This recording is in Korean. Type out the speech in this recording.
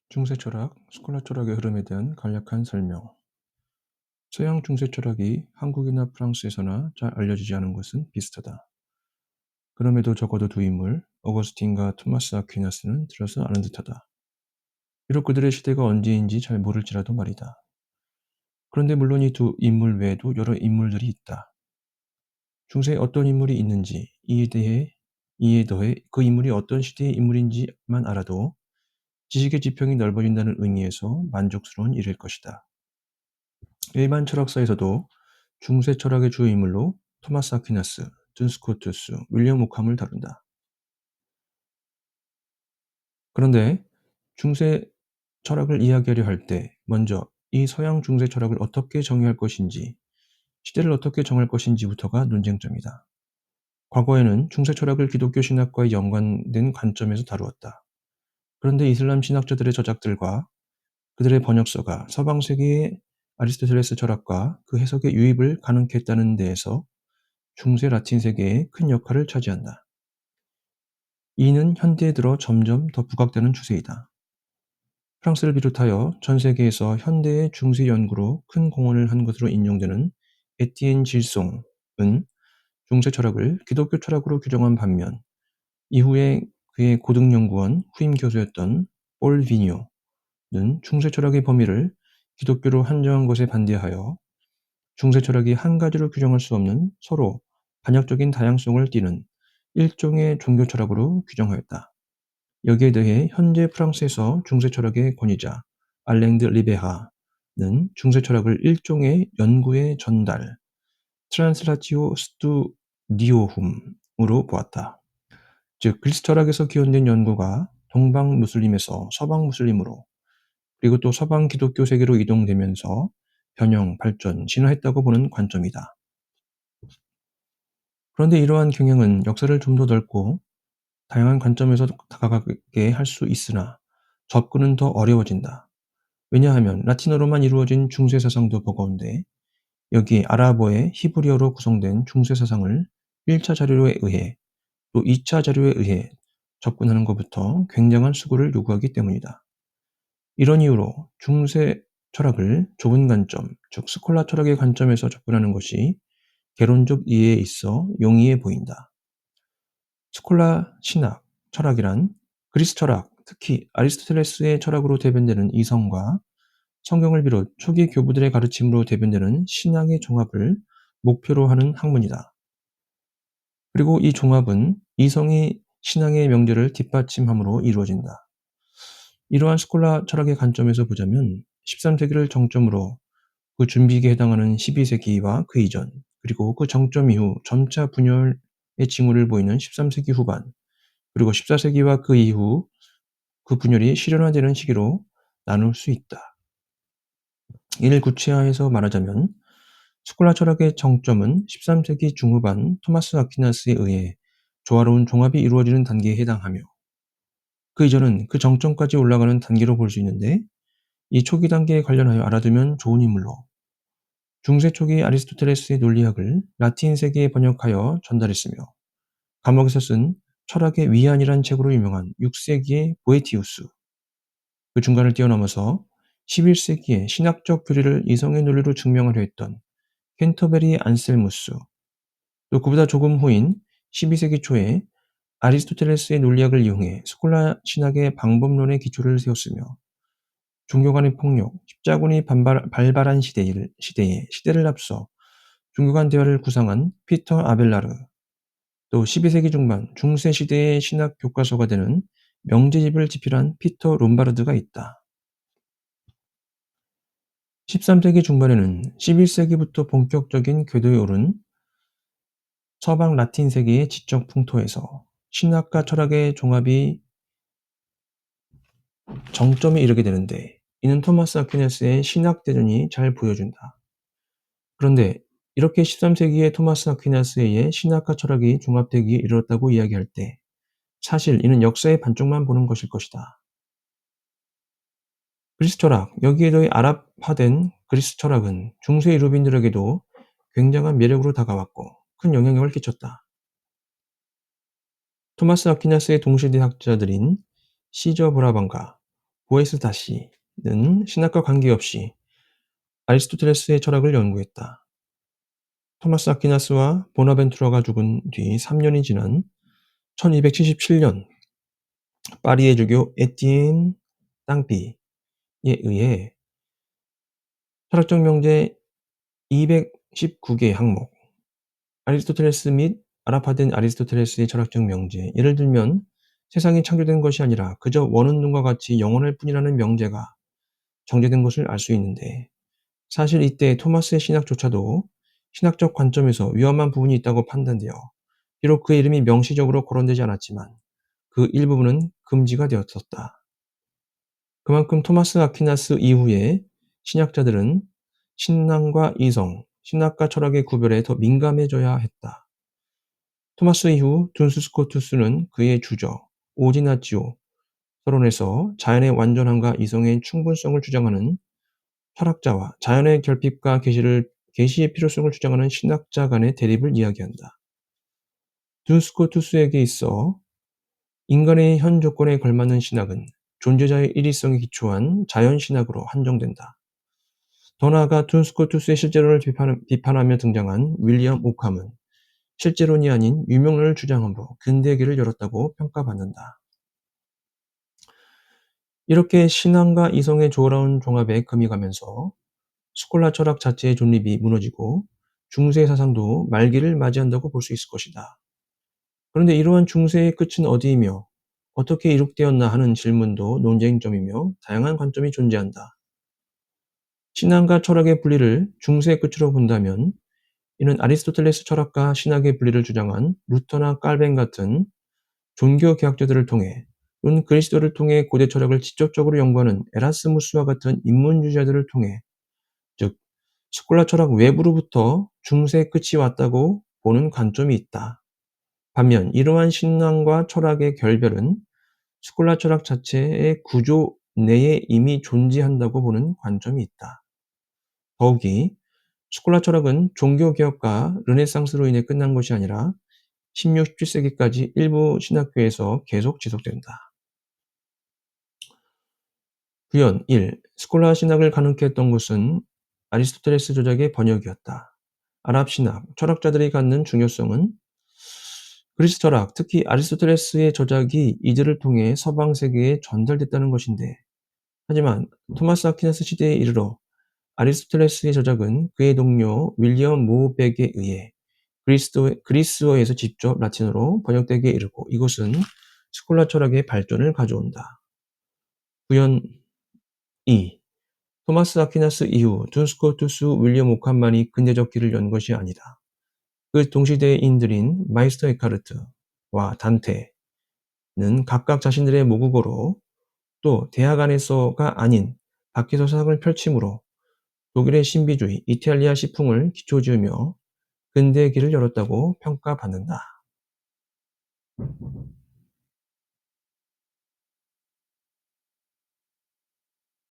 중세 철학, 스콜라 철학의 흐름에 대한 간략한 설명. 서양 중세 철학이 한국이나 프랑스에서나 잘 알려지지 않은 것은 비슷하다. 그럼에도 적어도 두 인물, 어거스틴과 토마스 아퀴나스는 들어서 아는 듯하다. 비록 그들의 시대가 언제인지 잘 모를지라도 말이다. 그런데 물론 이 두 인물 외에도 여러 인물들이 있다. 중세에 어떤 인물이 있는지, 이에 더해 그 인물이 어떤 시대의 인물인지만 알아도 지식의 지평이 넓어진다는 의미에서 만족스러운 일일 것이다. 일반 철학사에서도 중세 철학의 주요 인물로 토마스 아퀴나스, 둔 스코투스, 윌리엄 오캄을 다룬다. 그런데 중세 철학을 이야기하려 할 때 먼저 이 서양 중세 철학을 어떻게 정의할 것인지, 시대를 어떻게 정할 것인지부터가 논쟁점이다. 과거에는 중세 철학을 기독교 신학과 연관된 관점에서 다루었다. 그런데 이슬람 신학자들의 저작들과 그들의 번역서가 서방 세계의 아리스토텔레스 철학과 그 해석의 유입을 가능케 했다는 데에서 중세 라틴 세계에 큰 역할을 차지한다. 이는 현대에 들어 점점 더 부각되는 추세이다. 프랑스를 비롯하여 전 세계에서 현대의 중세 연구로 큰 공헌을 한 것으로 인용되는 에티엔 질송은 중세 철학을 기독교 철학으로 규정한 반면, 이후에 그의 고등연구원 후임 교수였던 올 비뉴는 중세 철학의 범위를 기독교로 한정한 것에 반대하여 중세 철학이 한 가지로 규정할 수 없는 서로 반역적인 다양성을 띠는 일종의 종교 철학으로 규정하였다. 여기에 대해 현재 프랑스에서 중세 철학의 권위자 알랭 드 리베하는 중세 철학을 일종의 연구의 전달, 트란스라티오 스투디오훔으로 보았다. 즉 그리스 철학에서 기원된 연구가 동방 무슬림에서 서방 무슬림으로, 그리고 또 서방 기독교 세계로 이동되면서 변형, 발전, 진화했다고 보는 관점이다. 그런데 이러한 경향은 역사를 좀 더 넓고 다양한 관점에서 다가가게 할 수 있으나 접근은 더 어려워진다. 왜냐하면 라틴어로만 이루어진 중세 사상도 버거운데, 여기 아랍어의 히브리어로 구성된 중세 사상을 1차 자료에 의해 또 2차 자료에 의해 접근하는 것부터 굉장한 수고를 요구하기 때문이다. 이런 이유로 중세 철학을 좁은 관점, 즉 스콜라 철학의 관점에서 접근하는 것이 개론적 이해에 있어 용이해 보인다. 스콜라 신학, 철학이란 그리스 철학, 특히 아리스토텔레스의 철학으로 대변되는 이성과 성경을 비롯 초기 교부들의 가르침으로 대변되는 신앙의 종합을 목표로 하는 학문이다. 그리고 이 종합은 이성이 신앙의 명제를 뒷받침함으로 이루어진다. 이러한 스콜라 철학의 관점에서 보자면 13세기를 정점으로 그 준비기에 해당하는 12세기와 그 이전, 그리고 그 정점 이후 점차 분열의 징후를 보이는 13세기 후반, 그리고 14세기와 그 이후 그 분열이 실현화되는 시기로 나눌 수 있다. 이를 구체화해서 말하자면 스콜라 철학의 정점은 13세기 중후반 토마스 아퀴나스에 의해 조화로운 종합이 이루어지는 단계에 해당하며, 그 이전은 그 정점까지 올라가는 단계로 볼 수 있는데, 이 초기 단계에 관련하여 알아두면 좋은 인물로 중세 초기 아리스토텔레스의 논리학을 라틴 세계에 번역하여 전달했으며, 감옥에서 쓴 철학의 위안이란 책으로 유명한 6세기의 보에티우스, 그 중간을 뛰어넘어서 11세기에 신학적 교리를 이성의 논리로 증명하려 했던 캔터베리 안셀무스, 또 그보다 조금 후인 12세기 초에 아리스토텔레스의 논리학을 이용해 스콜라 신학의 방법론의 기초를 세웠으며, 종교 간의 폭력, 십자군이 발발한 시대를 앞서 종교 간 대화를 구상한 피터 아벨라르, 또 12세기 중반 중세 시대의 신학 교과서가 되는 명제집을 집필한 피터 롬바르드가 있다. 13세기 중반에는 11세기부터 본격적인 궤도에 오른 서방 라틴 세계의 지적 풍토에서 신학과 철학의 종합이 정점에 이르게 되는데, 이는 토마스 아퀴나스의 신학대전이 잘 보여준다. 그런데 이렇게 13세기의 토마스 아퀴나스에 의해 신학과 철학이 종합되기에 이르렀다고 이야기할 때 사실 이는 역사의 반쪽만 보는 것일 것이다. 그리스 철학, 여기에 더해 아랍화된 그리스 철학은 중세 유럽인들에게도 굉장한 매력으로 다가왔고 큰 영향력을 끼쳤다. 토마스 아퀴나스의 동시대 학자들인 시저 브라방가, 보에스 다시는 신학과 관계없이 아리스토텔레스의 철학을 연구했다. 토마스 아퀴나스와 보나벤투라가 죽은 뒤 3년이 지난 1277년 파리의 주교 에티엔 땅비에 의해 철학적 명제 219개 항목, 아리스토텔레스 및 아랍화된 아리스토텔레스의 철학적 명제, 예를 들면 세상이 창조된 것이 아니라 그저 원운동과 같이 영원할 뿐이라는 명제가 정제된 것을 알 수 있는데, 사실 이때 토마스의 신학조차도 신학적 관점에서 위험한 부분이 있다고 판단되어 비록 그의 이름이 명시적으로 거론되지 않았지만 그 일부분은 금지가 되었었다. 그만큼 토마스 아퀴나스 이후에 신학자들은 신앙과 이성, 신학과 철학의 구별에 더 민감해져야 했다. 토마스 이후 둔스 스코투스는 그의 주저 오지나치오 서론에서 자연의 완전함과 이성의 충분성을 주장하는 철학자와 자연의 결핍과 계시의 필요성을 주장하는 신학자 간의 대립을 이야기한다. 둔스 스코투스에게 있어 인간의 현 조건에 걸맞는 신학은 존재자의 일위성에 기초한 자연신학으로 한정된다. 더 나아가 둔 스코투스의 실제론을 비판하며 등장한 윌리엄 오캄은 실제론이 아닌 유명론을 주장함으로 근대의 길을 열었다고 평가받는다. 이렇게 신앙과 이성의 조화로운 종합에 금이 가면서 스콜라 철학 자체의 존립이 무너지고 중세 사상도 말기를 맞이한다고 볼 수 있을 것이다. 그런데 이러한 중세의 끝은 어디이며 어떻게 이룩되었나 하는 질문도 논쟁점이며 다양한 관점이 존재한다. 신앙과 철학의 분리를 중세의 끝으로 본다면 이는 아리스토텔레스 철학과 신학의 분리를 주장한 루터나 깔벤 같은 종교 개혁자들을 통해, 또는 그리스도를 통해 고대 철학을 직접적으로 연구하는 에라스무스와 같은 인문주의자들을 통해, 즉 스콜라 철학 외부로부터 중세의 끝이 왔다고 보는 관점이 있다. 반면 이러한 신앙과 철학의 결별은 스콜라 철학 자체의 구조 내에 이미 존재한다고 보는 관점이 있다. 더욱이 스콜라 철학은 종교개혁과 르네상스로 인해 끝난 것이 아니라 16, 17세기까지 일부 신학교에서 계속 지속된다. 부연 1. 스콜라 신학을 가능케 했던 것은 아리스토텔레스 조작의 번역이었다. 아랍 신학, 철학자들이 갖는 중요성은 그리스 철학, 특히 아리스토텔레스의 저작이 이들을 통해 서방 세계에 전달됐다는 것인데, 하지만 토마스 아퀴나스 시대에 이르러 아리스토텔레스의 저작은 그의 동료 윌리엄 모백에 의해 그리스어에서 직접 라틴어로 번역되게 이르고, 이것은 스콜라 철학의 발전을 가져온다. 부연 2. 토마스 아퀴나스 이후 둔 스코투스, 윌리엄 오칸만이 근대적 길을 연 것이 아니다. 그 동시대인들인 마이스터 에카르트와 단테는 각각 자신들의 모국어로, 또 대학 안에서가 아닌 밖에서 사상을 펼침으로 독일의 신비주의, 이탈리아 시풍을 기초지으며 근대의 길을 열었다고 평가받는다.